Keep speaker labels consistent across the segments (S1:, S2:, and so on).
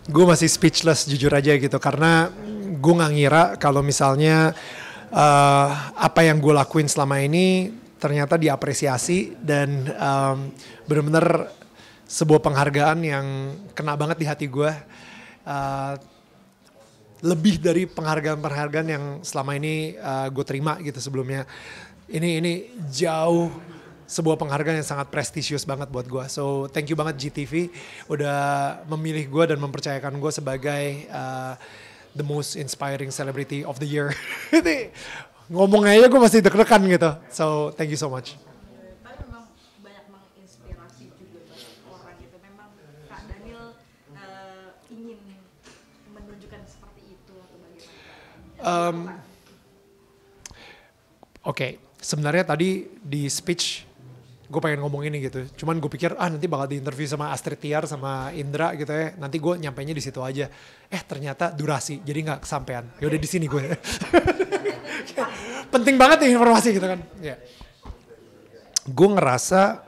S1: gue masih speechless jujur aja gitu, karena gue nggak ngira kalau misalnya apa yang gue lakuin selama ini ternyata diapresiasi dan benar-benar sebuah penghargaan yang kena banget di hati gue. Lebih dari penghargaan-penghargaan yang selama ini gue terima gitu sebelumnya. Ini jauh sebuah penghargaan yang sangat prestisius banget buat gue. So thank you banget GTV udah memilih gue dan mempercayakan gue sebagai the most inspiring celebrity of the year. Ngomongnya aja gue masih deg-degan gitu. So thank you so much.
S2: Tapi memang banyak menginspirasi juga banyak orang gitu. Memang Kak Daniel ingin menunjukkan seperti itu atau bagaimana?
S1: Oke, sebenarnya tadi di speech gue pengen ngomong ini gitu. Cuman gue pikir nanti bakal diinterview sama Astrid Tiar sama Indra gitu ya. Nanti gue nyampainya di situ aja. Ternyata durasi, jadi nggak kesampean. Ya udah di sini gue. Penting banget nih informasi gitu kan. Ya. Gue ngerasa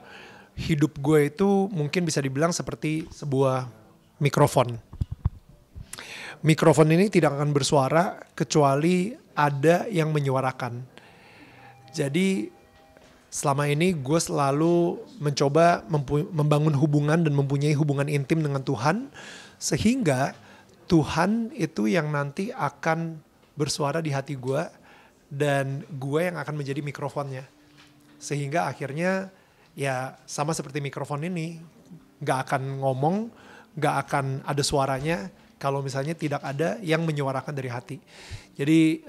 S1: hidup gue itu mungkin bisa dibilang seperti sebuah mikrofon. Mikrofon ini tidak akan bersuara kecuali ada yang menyuarakan. Jadi selama ini gue selalu mencoba membangun hubungan dan mempunyai hubungan intim dengan Tuhan. Sehingga Tuhan itu yang nanti akan bersuara di hati gue. Dan gue yang akan menjadi mikrofonnya. Sehingga akhirnya ya sama seperti mikrofon ini. Gak akan ngomong, gak akan ada suaranya. Kalau misalnya tidak ada yang menyuarakan dari hati. Jadi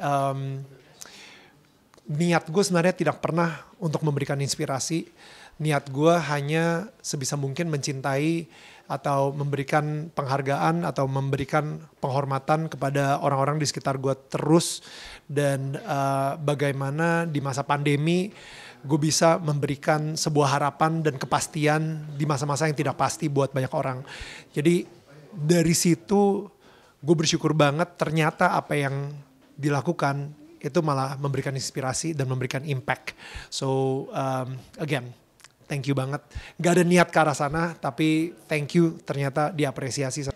S1: niat gue sebenarnya tidak pernah untuk memberikan inspirasi. Niat gue hanya sebisa mungkin mencintai atau memberikan penghargaan atau memberikan penghormatan kepada orang-orang di sekitar gue terus. Dan bagaimana di masa pandemi gue bisa memberikan sebuah harapan dan kepastian di masa-masa yang tidak pasti buat banyak orang. Jadi dari situ gue bersyukur banget ternyata apa yang dilakukan itu malah memberikan inspirasi dan memberikan impact. So again, thank you banget. Gak ada niat ke arah sana, tapi thank you ternyata diapresiasi.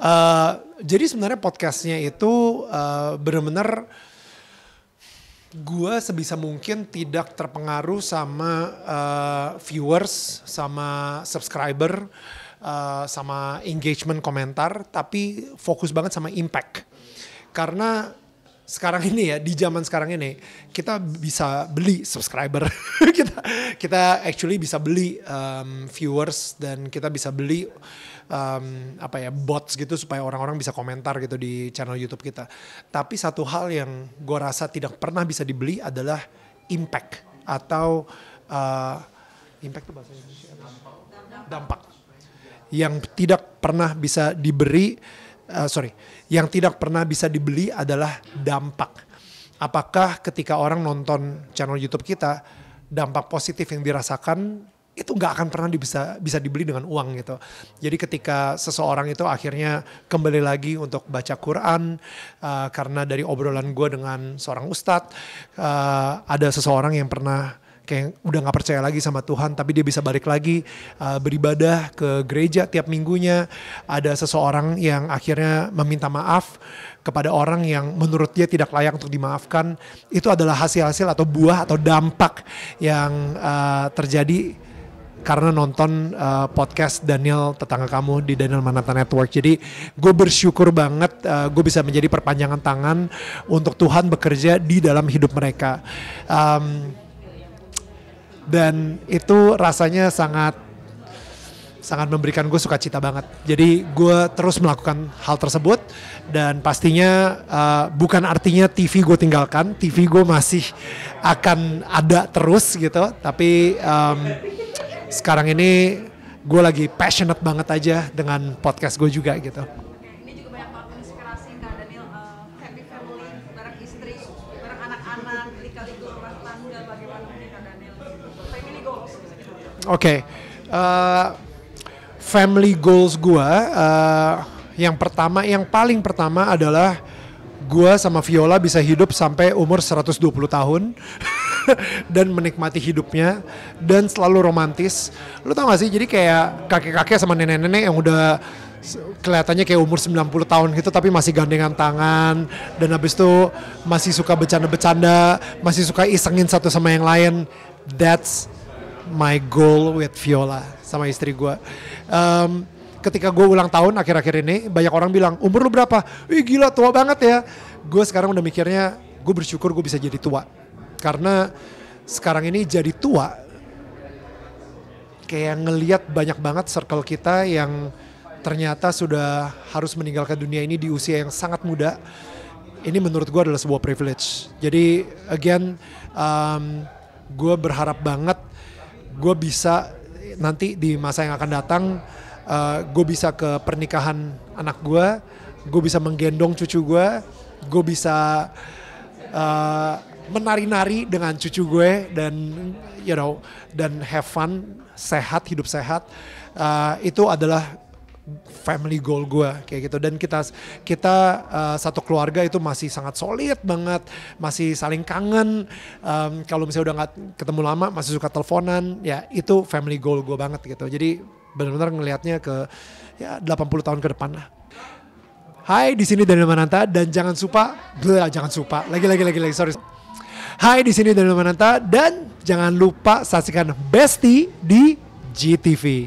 S1: Jadi sebenarnya podcastnya itu benar-benar gue sebisa mungkin tidak terpengaruh sama viewers, sama subscriber, sama engagement komentar, tapi fokus banget sama impact. Karena sekarang ini ya, di zaman sekarang ini kita bisa beli subscriber, kita actually bisa beli viewers dan kita bisa beli bots gitu supaya orang-orang bisa komentar gitu di channel YouTube kita. Tapi satu hal yang gue rasa tidak pernah bisa dibeli adalah impact atau impact itu bahasa Indonesia dampak yang tidak pernah bisa diberi. Yang tidak pernah bisa dibeli adalah dampak. Apakah ketika orang nonton channel YouTube kita, dampak positif yang dirasakan itu nggak akan pernah bisa dibeli dengan uang gitu. Jadi ketika seseorang itu akhirnya kembali lagi untuk baca Quran, karena dari obrolan gue dengan seorang ustadz, ada seseorang yang pernah kayak udah gak percaya lagi sama Tuhan, tapi dia bisa balik lagi beribadah ke gereja tiap minggunya. Ada seseorang yang akhirnya meminta maaf kepada orang yang menurut dia tidak layak untuk dimaafkan. Itu adalah hasil-hasil atau buah atau dampak yang terjadi karena nonton podcast Daniel Tetangga Kamu di Daniel Mananta Network. Jadi gue bersyukur banget gue bisa menjadi perpanjangan tangan untuk Tuhan bekerja di dalam hidup mereka. Dan itu rasanya sangat memberikan gue sukacita banget. Jadi gue terus melakukan hal tersebut dan pastinya bukan artinya TV gue tinggalkan. TV gue masih akan ada terus gitu. Tapi sekarang ini gue lagi passionate banget aja dengan podcast gue juga gitu.
S2: Ini juga banyak banget inspirasi Kak Daniel, happy family, bareng istri, bareng anak-anak, lika-liku rumah tangga, bagaimana mungkin Kak Daniel? Family goals bisa kita lihat.
S1: Oke, family goals gue yang paling pertama adalah gue sama Viola bisa hidup sampai umur 120 tahun dan menikmati hidupnya dan selalu romantis. Lu tau gak sih, jadi kayak kakek-kakek sama nenek-nenek yang udah kelihatannya kayak umur 90 tahun gitu tapi masih gandengan tangan, dan habis itu masih suka bercanda-bercanda, masih suka isengin satu sama yang lain. That's my goal with Viola sama istri gue. Ketika gue ulang tahun akhir-akhir ini, banyak orang bilang, umur lu berapa? Ih gila, tua banget ya. Gue sekarang udah mikirnya, gue bersyukur gue bisa jadi tua. Karena sekarang ini jadi tua, kayak ngelihat banyak banget circle kita yang ternyata sudah harus meninggalkan dunia ini di usia yang sangat muda. Ini menurut gue adalah sebuah privilege. Jadi again, gue berharap banget gue bisa nanti di masa yang akan datang, gue bisa ke pernikahan anak gue bisa menggendong cucu gue bisa menari-nari dengan cucu gue, dan dan have fun, sehat, hidup sehat. Itu adalah family goal gue kayak gitu. Dan kita satu keluarga itu masih sangat solid banget, masih saling kangen. Kalau misalnya udah nggak ketemu lama masih suka teleponan, ya itu family goal gue banget gitu. Jadi benar-benar ngelihatnya ke 80 tahun ke depan lah. Hai, di sini Daniel Mananta, dan jangan lupa, sorry. Hai, di sini Daniel Mananta, dan jangan lupa saksikan Besti di GTV.